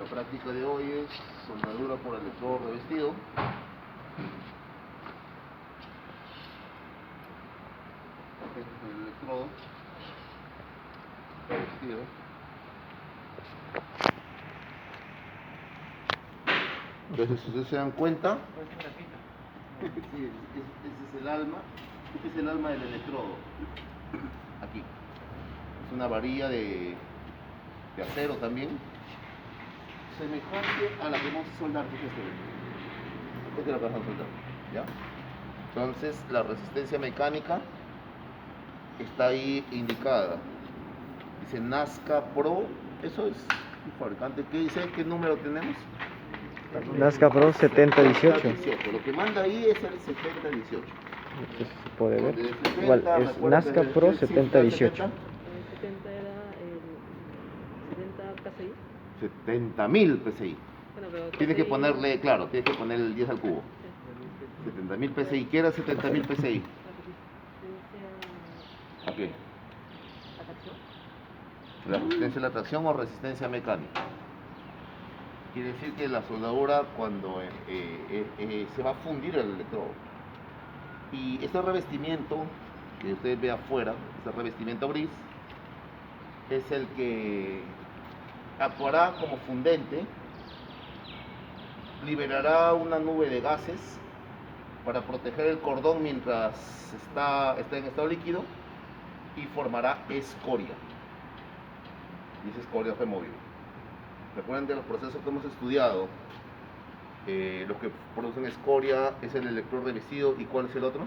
La práctica de hoy es soldadura por electrodo revestido. Este es el electrodo revestido. Entonces, si ustedes se dan cuenta, sí, ese es el alma, este es el alma del electrodo. Aquí. Es una varilla de acero también, semejante a la que vamos a soldar, que es esta es la que vamos a soldar, ¿ya? Entonces la resistencia mecánica está ahí indicada, dice Nazca Pro, eso es el fabricante. ¿Qué dice? ¿Qué número tenemos? Nazca Pro 7018. Lo que manda ahí es el 7018. Entonces se puede ver. Donde el 70, Igual es recuerda Nazca que Pro el 7018. El 70 era el 70 PSI. 70.000 PSI. Bueno, pero Tienes que PSI ponerle, claro, tienes que poner el 10 al cubo. 70.000 PSI. ¿Qué era 70.000 PSI? ¿A qué? ¿La resistencia a la tracción o resistencia mecánica? Quiere decir que la soldadura, cuando se va a fundir el electrodo, y este revestimiento que usted ve afuera, este revestimiento gris, es el que actuará como fundente, liberará una nube de gases para proteger el cordón mientras está en estado líquido y formará escoria. Y esa escoria removible. Recuerden de los procesos que hemos estudiado, los que producen escoria es el electrodo revestido. ¿Y cuál es el otro?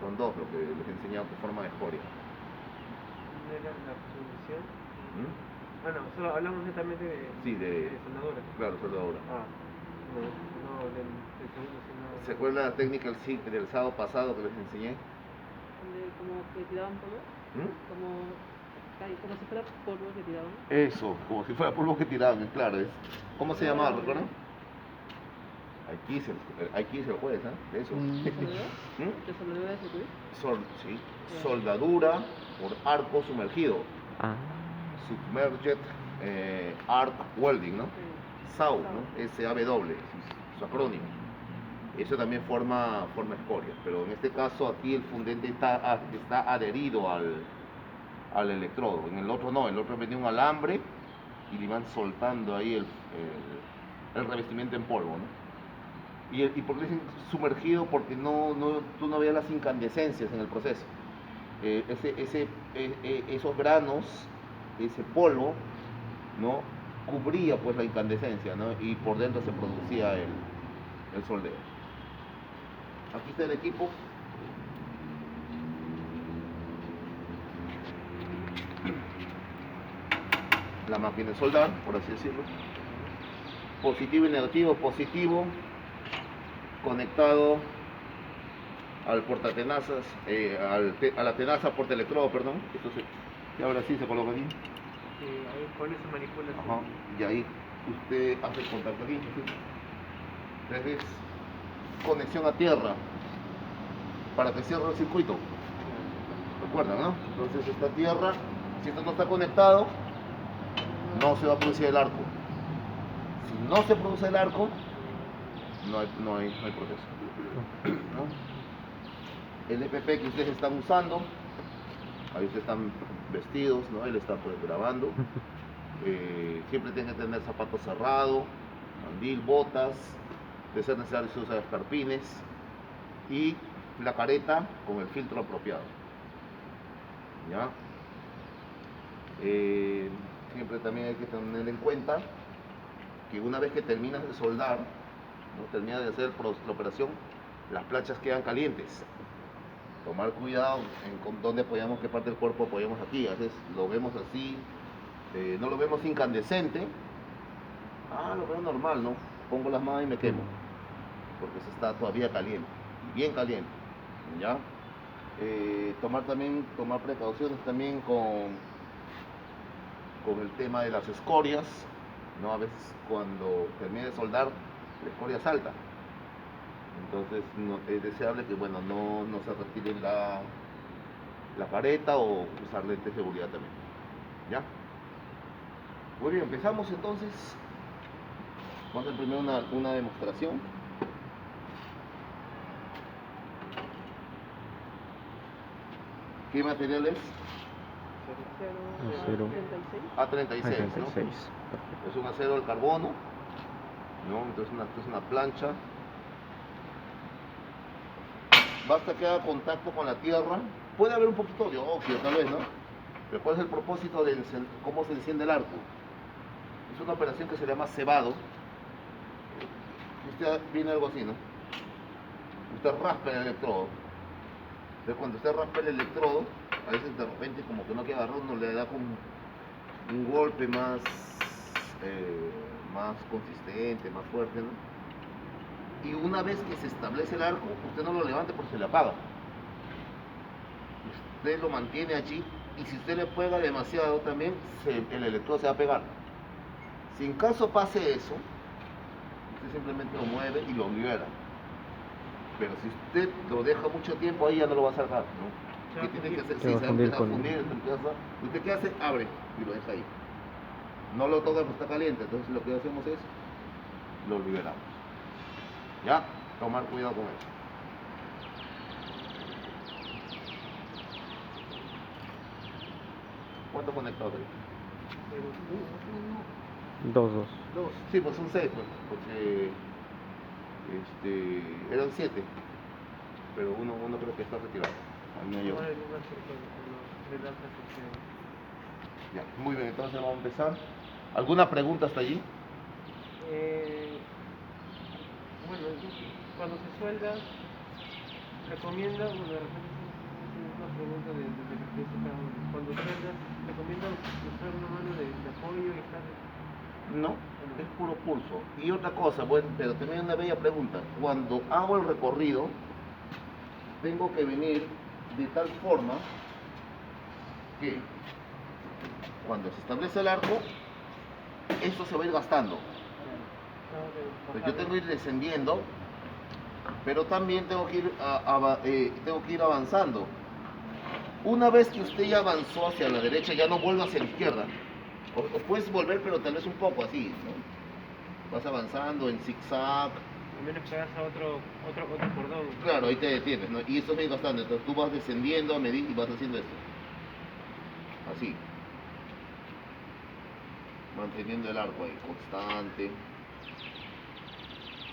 Son dos los que les he enseñado que forman escoria. ¿No era la fundición? ¿Mm? Bueno, solo hablamos netamente de soldadura. Claro, soldadura. No del segundo, sino... ¿Se acuerdan la técnica del sábado pasado que les enseñé? Como que tiraban polvo. ¿Mm? Como si fuera polvo que tiraban. Eso, como si fuera polvo que tiraban, claro. ¿Cómo se llamaba, recuerdan? Aquí es el juez, ¿eh? De eso. ¿Soldadura? ¿Mm? ¿De soldadura de circuito? Sí. Soldadura por arco sumergido. Ah. Submerged Arc Welding, ¿no? Sí. SAW, ¿no? SAW, su acrónimo. Eso también forma escoria, pero en este caso aquí el fundente está adherido al electrodo. En el otro no, en el otro venía un alambre y le van soltando ahí el revestimiento en polvo, ¿no? ¿Y por qué dicen sumergido? Porque tú no veías las incandescencias en el proceso. Esos granos, ese polvo, ¿no? Cubría pues la incandescencia, ¿no? Y por dentro se producía el soldeo. Aquí está el equipo. La máquina de soldar, por así decirlo. Positivo y negativo. Positivo conectado al portatenazas, a la tenaza portaelectrodo, perdón. Y ahora sí se coloca aquí. Sí, ahí con eso manipula. Ajá. Y ahí usted hace el contacto aquí. Entonces conexión a tierra para que cierre el circuito. ¿Recuerdan, no? Entonces esta tierra, si esto no está conectado, no se va a producir el arco. Si no se produce el arco, no hay proceso. ¿No? El EPP que ustedes están usando, ahí ustedes están vestidos, ¿no? Él está pues grabando. Siempre tienen que tener zapatos cerrados, mandil, botas, de ser necesario se usa escarpines y la careta con el filtro apropiado. ¿Ya? Siempre también hay que tener en cuenta que una vez que terminas de soldar, ¿no? Terminas de hacer la operación, las planchas quedan calientes. Tomar cuidado en dónde apoyamos, qué parte del cuerpo apoyamos aquí. A veces lo vemos así, no lo vemos incandescente. Lo veo normal, ¿no? Pongo las manos y me quemo, porque se está todavía caliente, bien caliente. ¿Ya? Tomar precauciones también con el tema de las escorias, ¿no? A veces cuando termine de soldar, la escoria salta. Entonces es deseable que no se retire la careta o usar lentes de seguridad también. ¿Ya? Muy bien, empezamos entonces. Vamos a hacer primero una demostración. ¿Qué material es? Acero. 36. A36, ¿no? 36. Es un acero al carbono, ¿no? Entonces es una plancha. Basta que haga contacto con la tierra. Puede haber un poquito de óxido tal vez, ¿no? Pero ¿cuál es el propósito de cómo se enciende el arco? Es una operación que se llama cebado. Usted viene algo así, ¿no? Usted raspa el electrodo. Entonces cuando usted raspa el electrodo, a veces de repente como que no queda roto, le da como un golpe más consistente, más fuerte, ¿no? Y una vez que se establece el arco, usted no lo levante porque se le apaga. Usted lo mantiene allí y si usted le pega demasiado también, el electrodo se va a pegar. Si en caso pase eso, usted simplemente lo mueve y lo libera. Pero si usted lo deja mucho tiempo ahí, ya no lo va a sacar, ¿no? ¿Qué tiene que hacer? Se va a fundir con... ¿Usted qué hace? Abre y lo deja ahí. No lo toca porque está caliente, entonces lo que hacemos es lo liberamos. ¿Ya? Tomar cuidado con eso. ¿Cuántos conectados hay? 2. Dos. Sí, pues son 6, pues, porque eran 7, pero uno creo que está retirado. A mí me llegó. Ya, muy bien, entonces vamos a empezar. ¿Alguna pregunta hasta allí? Bueno, cuando se suelda, recomienda, bueno, de repente es una pregunta de cada uno. Cuando sueldas, ¿recomienda usar una mano de apoyo y estar? No, es puro pulso. Y otra cosa, bueno, pero también una bella pregunta. Cuando hago el recorrido, tengo que venir de tal forma que cuando se establece el arco, esto se va a ir gastando. Pues yo tengo que ir descendiendo, pero también tengo que ir avanzando. Una vez que usted ya avanzó hacia la derecha, ya no vuelva hacia la izquierda. O puedes volver, pero tal vez un poco así, ¿no? Vas avanzando en zigzag. A menos que hagas a otro cordón. Claro, ahí te detienes, ¿no? Y eso me va bastante. Entonces tú vas descendiendo a medir y vas haciendo esto. Así. Manteniendo el arco ahí, constante.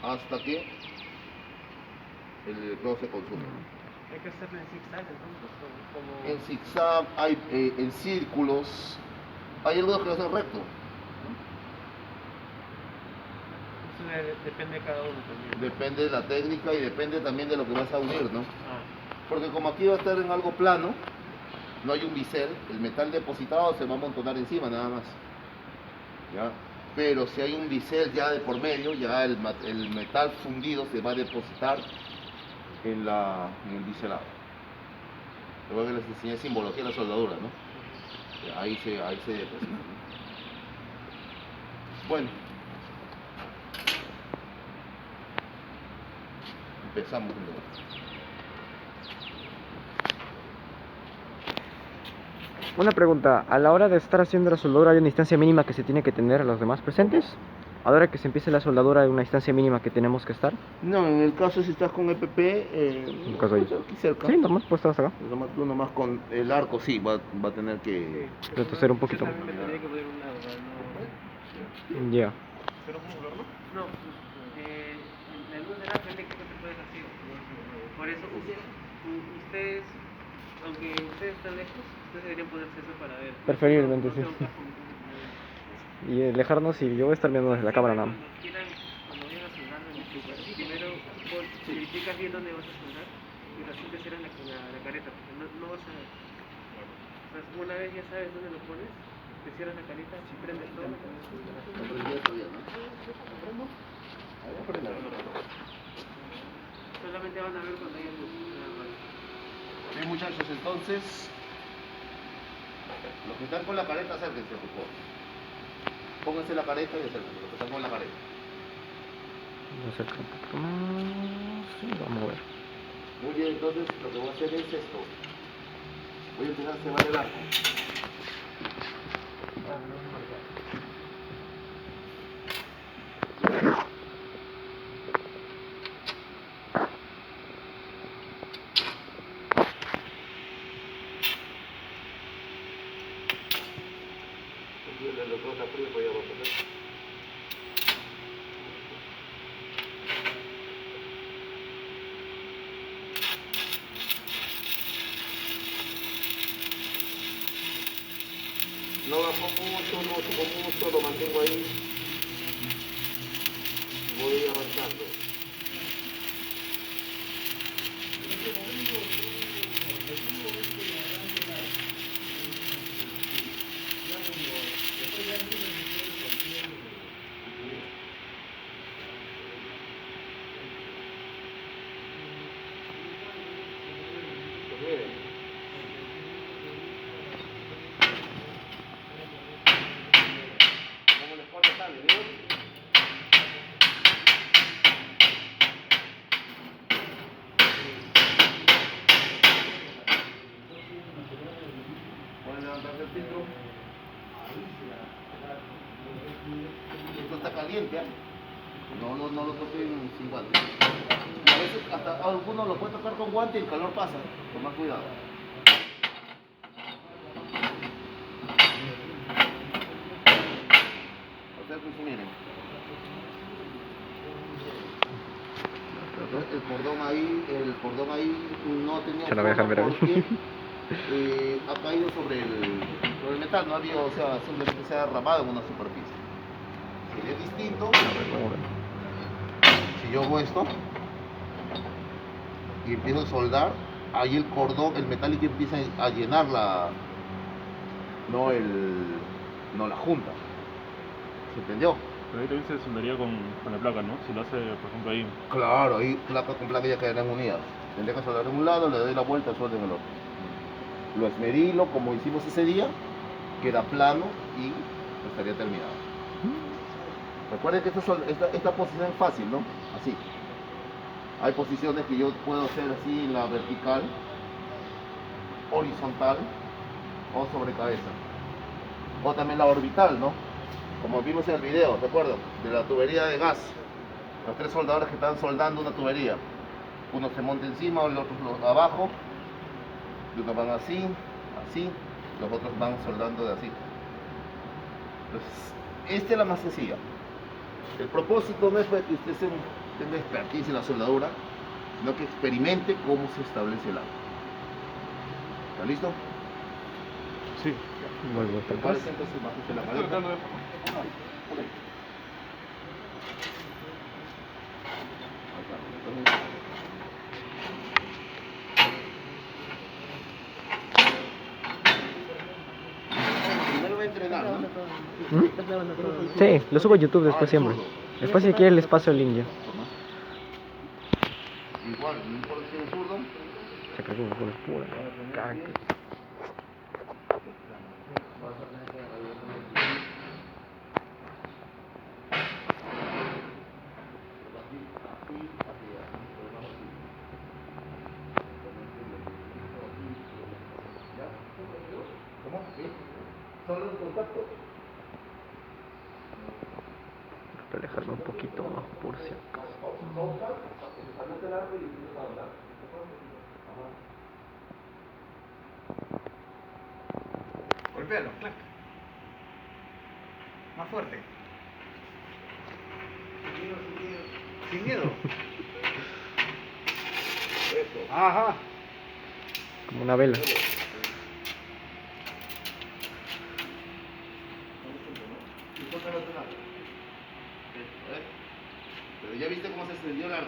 Hasta que el electrodo se consume. Hay que hacerlo en zigzag, entonces, como... En zigzag, hay en círculos. Hay algunos que lo hacen recto. Eso depende de cada uno también. Depende de la técnica y depende también de lo que vas a unir, ¿no? Ah. Porque como aquí va a estar en algo plano, no hay un bisel, el metal depositado se va a amontonar encima nada más. ¿Ya? Pero si hay un bisel ya de por medio, ya el metal fundido se va a depositar en el biselado. Luego que les enseñé simbología de la soldadura, ¿no? Ahí se deposita, ¿no? Bueno. Empezamos entonces. Una pregunta, a la hora de estar haciendo la soldadura hay una distancia mínima que se tiene que tener a los demás presentes. A la hora que se empiece la soldadura hay una distancia mínima que tenemos que estar. No, en el caso si estás con EPP, En el caso ahí. aquí cerca. Sí, normal, pues estás acá. Tú nomás con el arco sí va a tener que... Retroceder un poquito. Yo también me tendría que poner un lado, ¿no? Ya. ¿Pero cómo verlo? No, la luz del arco eléctrico se puede hacer. Por eso, ustedes, aunque ustedes están lejos, ustedes deberían ponerse eso para ver. Preferiblemente, sí. Y alejarnos y yo voy a estar viendo desde la cámara nada más. Cuando vayan a soldar en el super, primero verificas bien dónde vas a soldar y recién te cierras la careta, porque no vas a... O sea, una vez ya sabes dónde lo pones, te cierras la careta, prendes todo. Solamente van a ver cuando haya luz, nada más. Bien, muchachos, entonces los que están con la careta, acérquense, por favor. Pónganse la careta y acérquense, los que están con la careta. Voy a acercar un poquito más. Sí, vamos a ver. Muy bien, entonces lo que voy a hacer es esto. Voy a empezar a cebar el arco. el electrodo está frío, pues ya va a pasar. No bajo mucho, no subo mucho, lo mantengo ahí. Voy avanzando. Pues miren. Como les corta sale, ¿vieron? Pueden levantarse el filtro. Esto está caliente, ¿eh? No lo toquen sin guantes. Y a veces hasta algunos lo pueden tocar con guante y el calor pasa. Con más cuidado. Acérquense, miren. Entonces, el cordón ahí no tenía Se la voy a dejar ver a mí. porque ha caído sobre el metal, no había, o sea, simplemente se ha derramado en una superficie. Sería distinto si yo hago esto y empiezo a soldar, ahí el cordón, el metálico empieza a llenar no la junta. ¿Se entendió? Pero ahí también se soldaría con la placa, ¿no? Si lo hace, por ejemplo, ahí. Claro, ahí placa con placa ya quedarán unidas. Tendré que soldar en un lado, le doy la vuelta, suelto en el otro. Lo esmerilo como hicimos ese día, queda plano y estaría terminado. Recuerden que esta posición es fácil, ¿no? Así. Hay posiciones que yo puedo hacer así en la vertical, horizontal o sobre cabeza. O también la orbital, ¿no? Como vimos en el video, ¿de acuerdo? De la tubería de gas. Los tres soldadores que están soldando una tubería. Uno se monta encima, el otro abajo. Y unos van así, así. Los otros van soldando de así. Entonces, esta es la más sencilla. El propósito no es para que usted tenga expertise en la soldadura, sino que experimente cómo se establece el agua. ¿Está listo? Sí. Vuelvo hasta atrás. Prepárese entonces, bájese la maleta. Primero voy a entrenar, ¿no? ¿Mm? Estás grabando todo. Sí, lo subo a YouTube después siempre. Después si quiere les paso el link ya. Igual, no importa si es zurdo. Se cagó, pura caca. ¿Cómo? ¿Sí? ¿Solo en contacto? Voy a alejarme un poquito más por si acaso. Golpéalo, clac. Más fuerte. Sin miedo. Eso. Ajá. Como una vela. Pero ya viste cómo se extendió el arco.